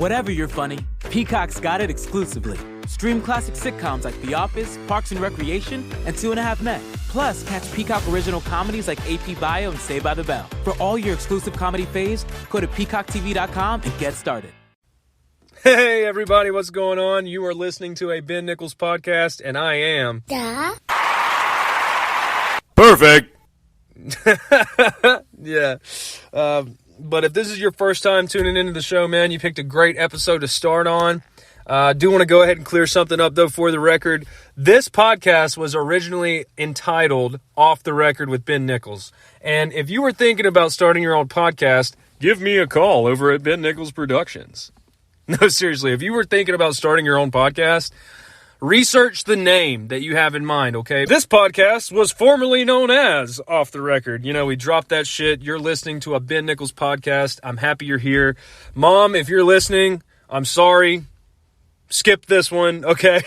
Whatever you're funny, Peacock's got it exclusively. Stream classic sitcoms like The Office, Parks and Recreation, and 2.5 Men. Plus, catch Peacock original comedies like AP Bio and Saved by the Bell. For all your exclusive comedy faves, go to peacocktv.com and get started. Hey, everybody, what's going on? You are listening to a Ben Nichols podcast, and I am... Duh. Perfect! Yeah. But if this is your first time tuning into the show, man, you picked a great episode to start on. I do want to go ahead and clear something up, though, for the record. This podcast was originally entitled Off the Record with Ben Nichols. And if you were thinking about starting your own podcast, give me a call over at Ben Nichols Productions. No, seriously, if you were thinking about starting your own podcast, research the name that you have in mind, okay? This podcast was formerly known as Off the Record. You know, we dropped that shit. You're listening to a Ben Nichols podcast. I'm happy you're here. Mom, if you're listening, I'm sorry. Skip this one, okay?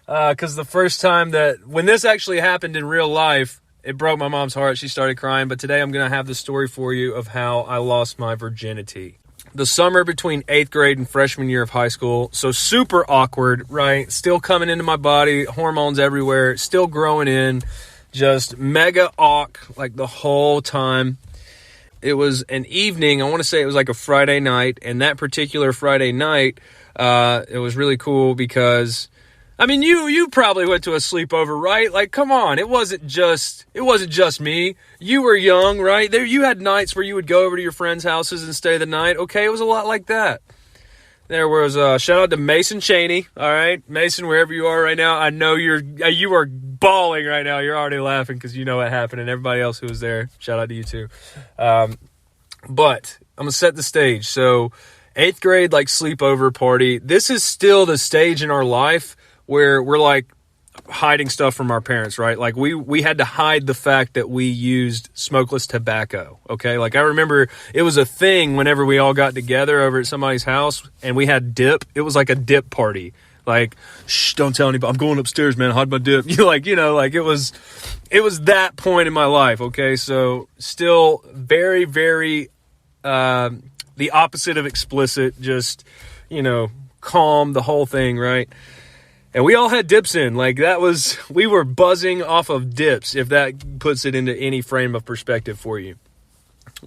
Because the first time when this actually happened in real life, it broke my mom's heart. She started crying. But today I'm going to have the story for you of how I lost my virginity. The summer between 8th grade and freshman year of high school. So super awkward, right? Still coming into my body, hormones everywhere, still growing in, just mega awk like the whole time. It was an evening, I want to say it was like a Friday night, and that particular Friday night, it was really cool because, I mean, you probably went to a sleepover, right? Like, come on, it wasn't just me. You were young, right? You had nights where you would go over to your friends' houses and stay the night. Okay, it was a lot like that. There was shout out to Mason Cheney. All right, Mason, wherever you are right now, I know you are bawling right now. You're already laughing because you know what happened, and everybody else who was there. Shout out to you too. But I'm gonna set the stage. So, 8th grade, like, sleepover party. This is still the stage in our life where we're like hiding stuff from our parents, right? Like we had to hide the fact that we used smokeless tobacco. Okay. Like I remember it was a thing whenever we all got together over at somebody's house and we had dip. It was like a dip party. Like, shh, don't tell anybody. I'm going upstairs, man. Hide my dip. It was that point in my life. Okay. So still very, very, the opposite of explicit, just, calm, the whole thing. Right. And we all had dips in, we were buzzing off of dips, if that puts it into any frame of perspective for you.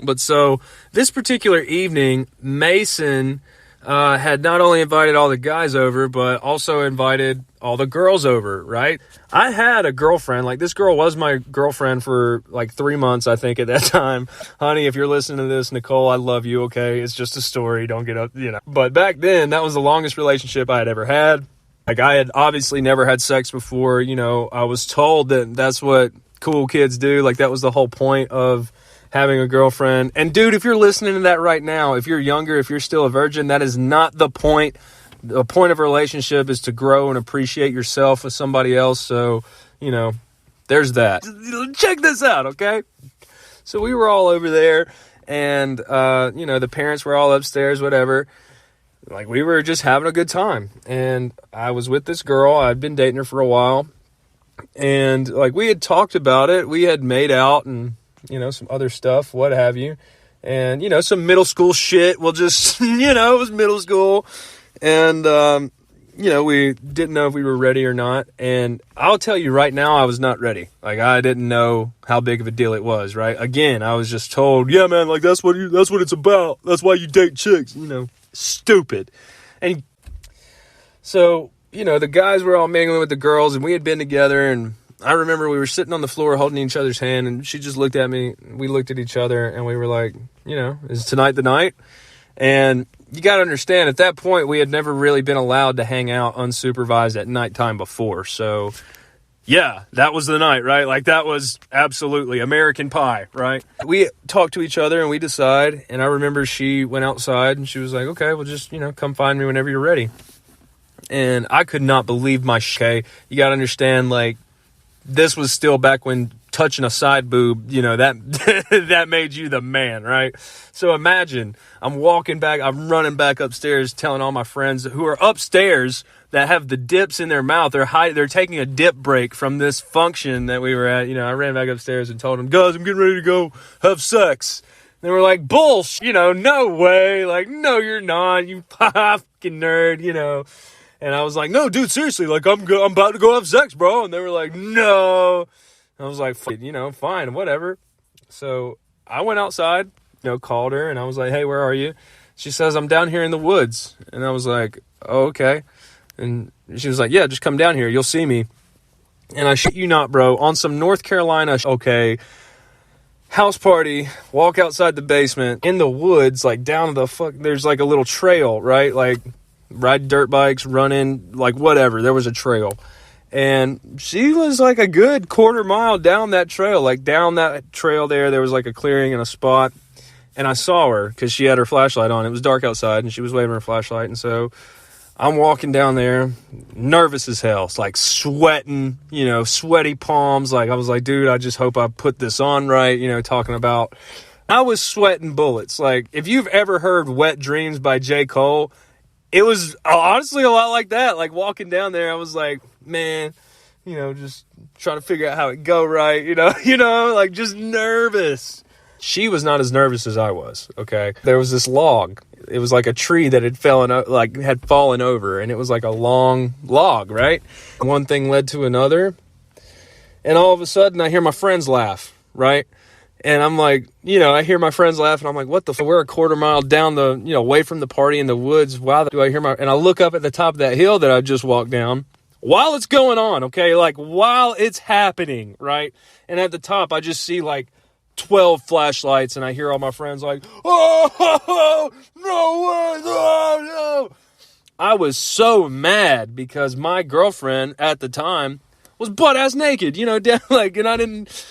But so this particular evening, Mason had not only invited all the guys over, but also invited all the girls over, right? I had a girlfriend, this girl was my girlfriend for 3 months, I think, at that time. Honey, if you're listening to this, Nicole, I love you, okay? It's just a story, don't get up, But back then, that was the longest relationship I had ever had. I had obviously never had sex before, I was told that that's what cool kids do. That was the whole point of having a girlfriend. And dude, if you're listening to that right now, if you're younger, if you're still a virgin, that is not the point. The point of a relationship is to grow and appreciate yourself with somebody else. So, there's that. Check this out, okay? So we were all over there and, the parents were all upstairs, whatever. We were just having a good time. And I was with this girl. I'd been dating her for a while. And, we had talked about it. We had made out and, some other stuff, what have you. And, some middle school shit. We'll just, it was middle school. And, we didn't know if we were ready or not. And I'll tell you right now, I was not ready. I didn't know how big of a deal it was, right? Again, I was just told, yeah, man, that's what it's about. That's why you date chicks, Stupid. And so, the guys were all mingling with the girls and we had been together, and I remember we were sitting on the floor holding each other's hand, and she just looked at me, we looked at each other, and we were like, is tonight the night? And you got to understand, at that point, we had never really been allowed to hang out unsupervised at nighttime before. So, yeah, that was the night, right? That was absolutely American Pie, right? We talked to each other and we decide. And I remember she went outside and she was like, okay, well, just, come find me whenever you're ready. And I could not believe my shit. You got to understand, this was still back when touching a side boob, that made you the man, right? So imagine I'm running back upstairs telling all my friends who are upstairs that have the dips in their mouth. They're taking a dip break from this function that we were at. I ran back upstairs and told them, guys, I'm getting ready to go have sex. They were like, bullshit, no way. Like, no, you're not, you fucking nerd, And I was like, no, dude, seriously, like, I'm about to go have sex, bro. And they were like, no. I was like, fine, whatever. So I went outside, called her, and I was like, hey, where are you? She says, I'm down here in the woods. And I was like, oh, okay. And she was like, yeah, just come down here. You'll see me. And I shit you not, bro, on some North Carolina, okay, house party, walk outside the basement, in the woods, like down there's like a little trail, right? Like ride dirt bikes, running, like whatever. There was a trail. And she was like a good quarter mile down that trail. Like down that trail there was like a clearing and a spot. And I saw her because she had her flashlight on. It was dark outside and she was waving her flashlight. And so I'm walking down there, nervous as hell. It's like sweating, sweaty palms. Like I was like, dude, I just hope I put this on right. Talking about, I was sweating bullets. Like if you've ever heard Wet Dreams by J. Cole, it was honestly a lot like that. Like walking down there, I was like, man, just trying to figure out how it go right, like just nervous. She was not as nervous as I was, okay? There was this log. It was like a tree that had fallen over, and it was like a long log, right? One thing led to another, and all of a sudden I hear my friends laugh, right? And I'm like, I hear my friends laugh, and I'm like, what the fuck? We're a quarter mile down away from the party in the woods. Why do I hear and I look up at the top of that hill that I just walked down while it's going on, okay? Like, while it's happening, right? And at the top, I just see, like, 12 flashlights, and I hear all my friends like, oh, no way, no. I was so mad because my girlfriend at the time was butt-ass naked, down, like, and I didn't...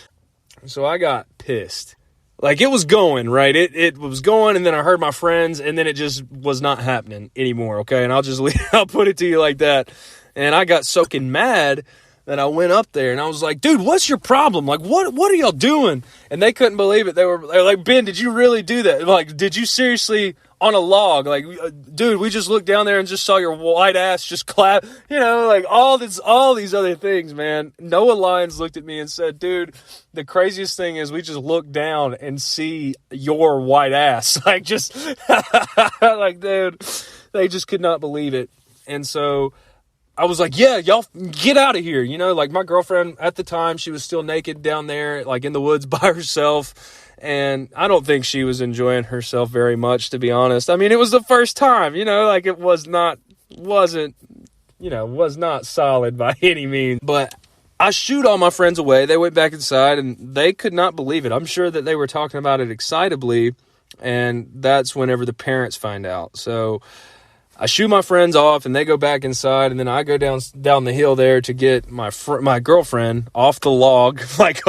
So I got pissed. Like, it was going, right? It was going, and then I heard my friends, and then it just was not happening anymore, okay? And I'll put it to you like that. And I got soaking mad that I went up there, and I was like, dude, what's your problem? Like, what are y'all doing? And they couldn't believe it. They were like, Ben, did you really do that? Like, did you seriously... on a log, like, dude, we just looked down there and just saw your white ass just clap, like all these other things, man. Noah Lyons looked at me and said, dude, the craziest thing is we just look down and see your white ass. Like, just, like, dude, they just could not believe it. And so I was like, yeah, y'all get out of here. Like my girlfriend at the time, she was still naked down there, like in the woods by herself. And I don't think she was enjoying herself very much, to be honest. I mean, it was the first time, like it was not solid by any means. But I shooed all my friends away. They went back inside and they could not believe it. I'm sure that they were talking about it excitably. And that's whenever the parents find out. So I shoot my friends off and they go back inside, and then I go down the hill there to get my girlfriend off the log. Like,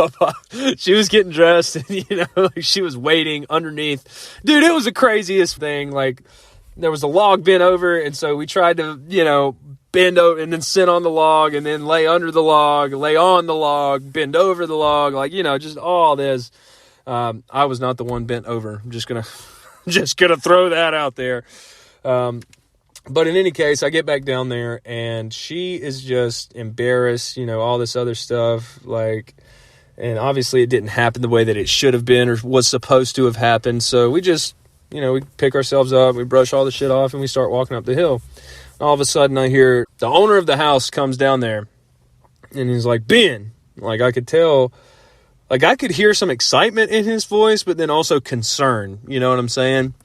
she was getting dressed and, like she was waiting underneath. Dude, it was the craziest thing. Like, there was a log bent over, and so we tried to, bend over and then sit on the log and then lay under the log, lay on the log, bend over the log. Like, just all this. I was not the one bent over. I'm just gonna throw that out there. But in any case, I get back down there, and she is just embarrassed, all this other stuff, like, and obviously it didn't happen the way that it should have been or was supposed to have happened. So we just, we pick ourselves up, we brush all the shit off, and we start walking up the hill. All of a sudden, I hear the owner of the house comes down there, and he's like, Ben, like, I could tell, like, I could hear some excitement in his voice, but then also concern, you know what I'm saying?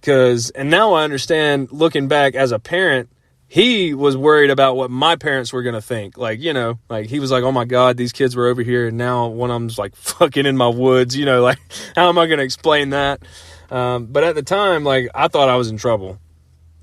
And now I understand, looking back as a parent, he was worried about what my parents were going to think. Like, like he was like, oh my God, these kids were over here, and now one of them's like fucking in my woods, like, how am I going to explain that? But at the time, like, I thought I was in trouble.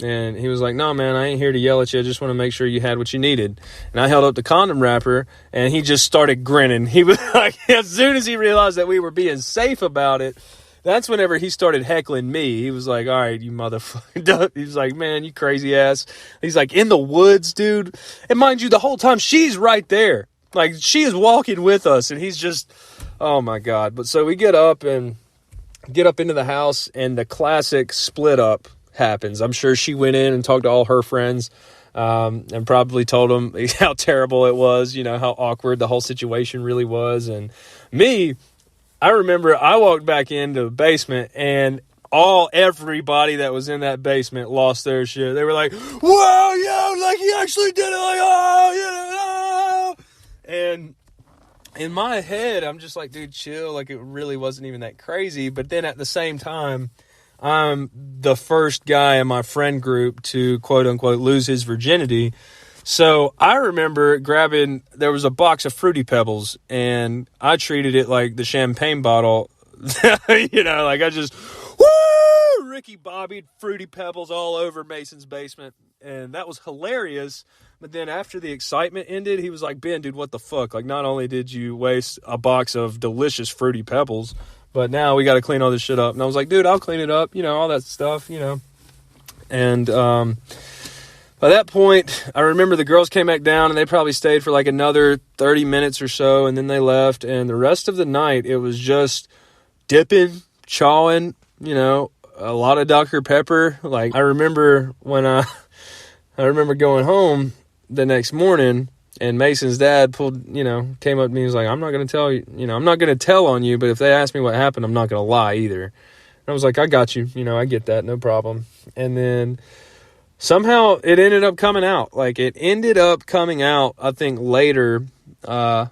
And he was like, no, man, I ain't here to yell at you. I just want to make sure you had what you needed. And I held up the condom wrapper, and he just started grinning. He was like, as soon as he realized that we were being safe about it, that's whenever he started heckling me. He was like, all right, you motherfucker. He's like, man, you crazy ass. He's like, in the woods, dude. And mind you, the whole time, she's right there. Like, she is walking with us, and he's just, oh my God. But so we get up into the house, and the classic split up happens. I'm sure she went in and talked to all her friends, and probably told them how terrible it was, how awkward the whole situation really was. And me, I remember I walked back into the basement and everybody that was in that basement lost their shit. They were like, whoa, yo, like he actually did it, like, oh, you know. And in my head, I'm just like, dude, chill. Like, it really wasn't even that crazy. But then at the same time, I'm the first guy in my friend group to, quote unquote, lose his virginity. So I remember there was a box of Fruity Pebbles, and I treated it like the champagne bottle. You know, like I just, woo, Ricky Bobbied Fruity Pebbles all over Mason's basement. And that was hilarious. But then after the excitement ended, he was like, Ben, dude, what the fuck? Like, not only did you waste a box of delicious Fruity Pebbles, but now we got to clean all this shit up. And I was like, dude, I'll clean it up. You know, all that stuff, you know. And, by that point, I remember the girls came back down and they probably stayed for like another 30 minutes or so, and then they left. And the rest of the night, it was just dipping, chawing, you know, a lot of Dr. Pepper. Like, I remember when I remember going home the next morning, and Mason's dad came up to me and was like, I'm not going to tell you, I'm not going to tell on you, but if they ask me what happened, I'm not going to lie either. And I was like, I got you, I get that, no problem. And then somehow it ended up coming out. Like, it ended up coming out, I think, later. I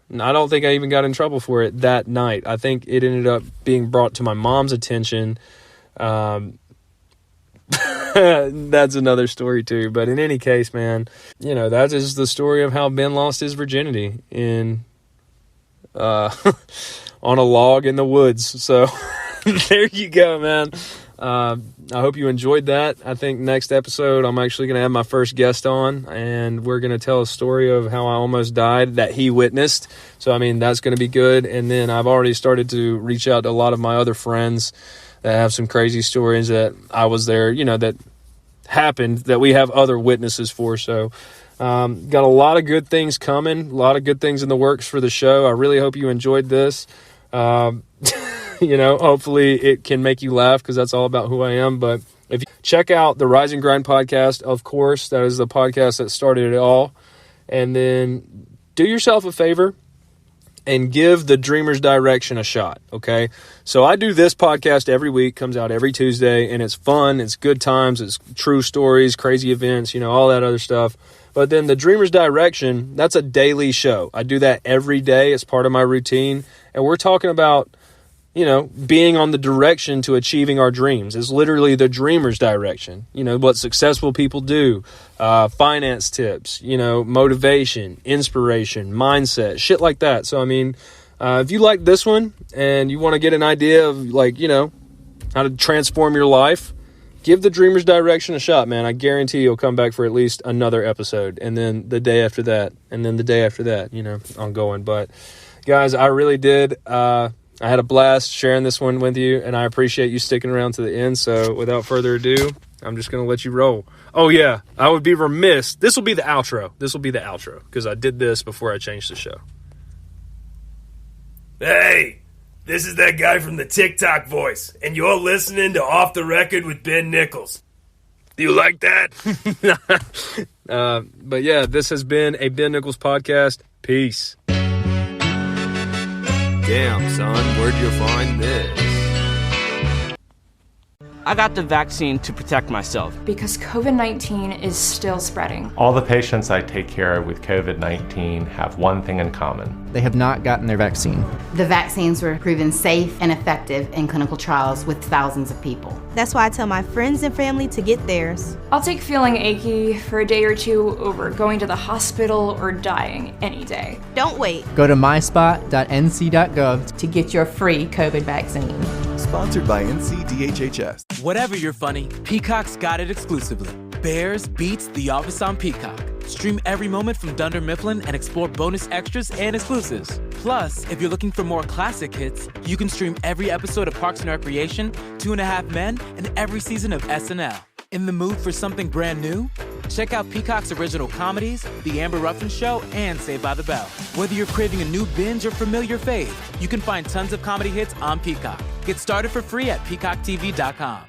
don't think I even got in trouble for it that night. I think it ended up being brought to my mom's attention. That's another story too. But in any case, man, that is the story of how Ben lost his virginity on a log in the woods. So there you go, man. I hope you enjoyed that. I think next episode I'm actually going to have my first guest on, and we're going to tell a story of how I almost died that he witnessed. So, I mean, that's going to be good. And then I've already started to reach out to a lot of my other friends that have some crazy stories that I was there, that happened, that we have other witnesses for. So, got a lot of good things coming, a lot of good things in the works for the show. I really hope you enjoyed this. Hopefully it can make you laugh, because that's all about who I am. But if you check out the Rise and Grind podcast, of course, that is the podcast that started it all. And then do yourself a favor and give the Dreamer's Direction a shot, okay? So I do this podcast every week, comes out every Tuesday, and it's fun, it's good times, it's true stories, crazy events, all that other stuff. But then the Dreamer's Direction, that's a daily show. I do that every day. It's part of my routine. And we're talking about, being on the direction to achieving our dreams. Is literally the Dreamer's Direction. What successful people do, finance tips, motivation, inspiration, mindset, shit like that. So, I mean, if you like this one and you want to get an idea of, how to transform your life, give the Dreamer's Direction a shot, man. I guarantee you'll come back for at least another episode. And then the day after that. And then the day after that, ongoing. But, guys, I really did. I had a blast sharing this one with you, and I appreciate you sticking around to the end. So without further ado, I'm just going to let you roll. Oh, yeah, I would be remiss. This will be the outro. Because I did this before I changed the show. Hey, this is that guy from the TikTok voice, and you're listening to Off the Record with Ben Nichols. Do you like that? But yeah, this has been a Ben Nichols podcast. Peace. Damn, son, where'd you find this? I got the vaccine to protect myself. Because COVID-19 is still spreading. All the patients I take care of with COVID-19 have one thing in common. They have not gotten their vaccine. The vaccines were proven safe and effective in clinical trials with thousands of people. That's why I tell my friends and family to get theirs. I'll take feeling achy for a day or two over going to the hospital or dying any day. Don't wait. Go to myspot.nc.gov to get your free COVID vaccine. Sponsored by NCDHHS. Whatever you're funny, Peacock's got it exclusively. Bears beats The Office on Peacock. Stream every moment from Dunder Mifflin and explore bonus extras and exclusives. Plus, if you're looking for more classic hits, you can stream every episode of Parks and Recreation, 2.5 Men, and every season of SNL. In the mood for something brand new? Check out Peacock's original comedies, The Amber Ruffin Show, and Saved by the Bell. Whether you're craving a new binge or familiar fave, you can find tons of comedy hits on Peacock. Get started for free at peacocktv.com.